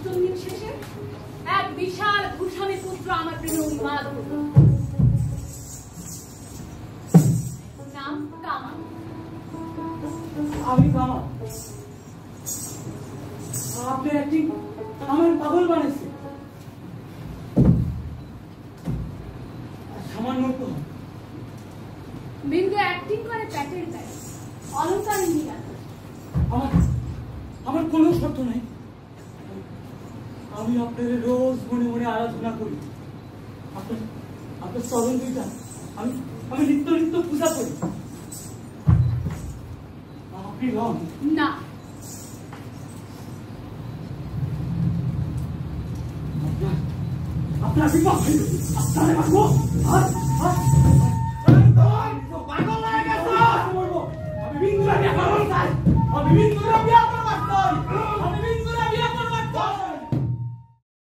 অষ্টম দিন শেষে এক বিশাল ভূষণী পুত্র আমার প্রেমে উন্মাদ হল। নাম কামাল। আমি কামাল। আপনি একটি আমার পাগল বানিয়েছে। সামান্য তো বিন্দু অ্যাক্টিং করে প্যাটের গায়ে, অলঙ্কারে নিরাপদ। আমার কোনো শর্ত নাই। আমি আপনার রোজ মনে মনে আরাধনা করি। আপনার চরণ দুইটা আমি নিত্য নিত্য পূজা করি। আপনি রং না, আপনার বিপদ আপনারে মারবো। পাগল লাগে গেছো। আমি বিন্দুরা বিয়া করব চাই। আমি বিন্দুরা বিয়া